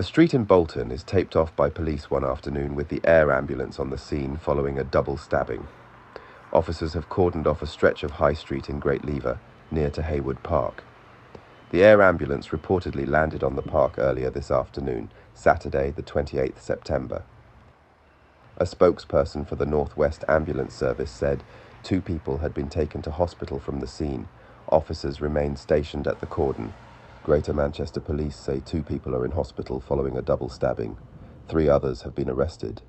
street in Bolton is taped off by police one afternoon with the air ambulance on the scene following a double stabbing. Officers have cordoned off a stretch of High Street in Great Lever, near to Haywood Park. The air ambulance reportedly landed on the park earlier this afternoon, Saturday, the 28th September. A spokesperson for the North West Ambulance Service said 2 people had been taken to hospital from the scene. Officers remain stationed at the cordon. Greater Manchester Police say 2 people are in hospital following a double stabbing. 3 others have been arrested.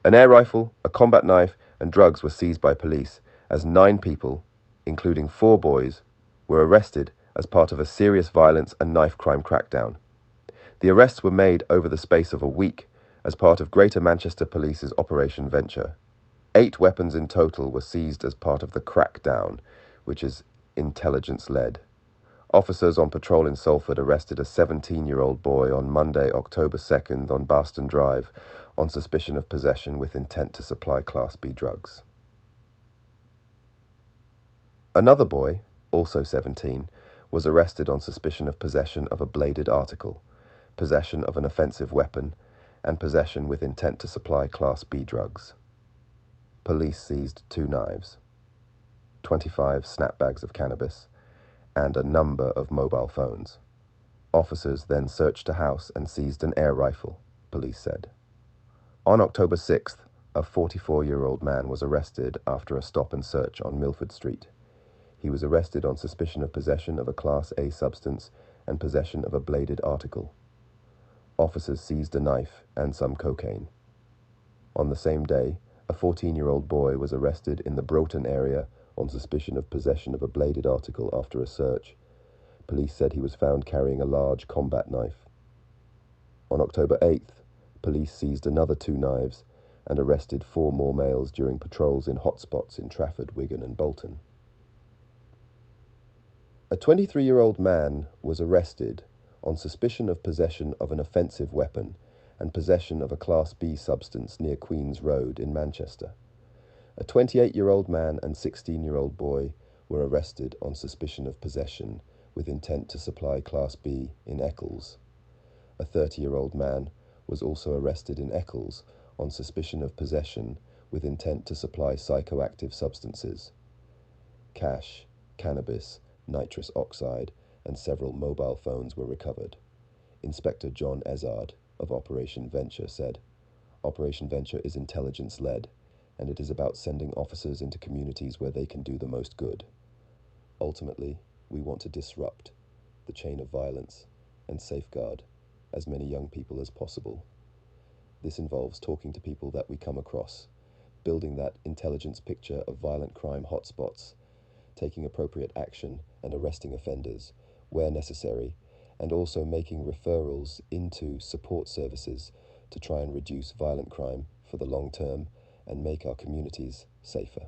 An air rifle, a combat knife, and drugs were seized by police as 9 people, including 4 boys, were arrested as part of a serious violence and knife crime crackdown. The arrests were made over the space of a week as part of Greater Manchester Police's Operation Venture. 8 weapons in total were seized as part of the crackdown, which is intelligence-led. Officers on patrol in Salford arrested a 17-year-old boy on Monday, October 2nd on Barston Drive on suspicion of possession with intent to supply Class B drugs. Another boy, also 17, was arrested on suspicion of possession of a bladed article, possession of an offensive weapon, and possession with intent to supply Class B drugs. Police seized 2 knives, 25 snapbags of cannabis, and a number of mobile phones. Officers then searched a house and seized an air rifle, police said. On October 6th, a 44-year-old man was arrested after a stop and search on Milford Street. He was arrested on suspicion of possession of a Class A substance and possession of a bladed article. Officers seized a knife and some cocaine. On the same day, a 14-year-old boy was arrested in the Broughton area on suspicion of possession of a bladed article after a search. Police said he was found carrying a large combat knife. On October 8th, police seized another 2 knives and arrested 4 more males during patrols in hotspots in Trafford, Wigan and Bolton. A 23-year-old man was arrested on suspicion of possession of an offensive weapon and possession of a Class B substance near Queen's Road in Manchester. A 28-year-old man and 16-year-old boy were arrested on suspicion of possession with intent to supply Class B in Eccles. A 30-year-old man was also arrested in Eccles on suspicion of possession with intent to supply psychoactive substances. Cash, cannabis, nitrous oxide, and several mobile phones were recovered. Inspector John Ezard of Operation Venture said, "Operation Venture is intelligence-led, and it is about sending officers into communities where they can do the most good. Ultimately, we want to disrupt the chain of violence and safeguard as many young people as possible. This involves talking to people that we come across, building that intelligence picture of violent crime hotspots, taking appropriate action and arresting offenders where necessary, and also making referrals into support services to try and reduce violent crime for the long term and make our communities safer."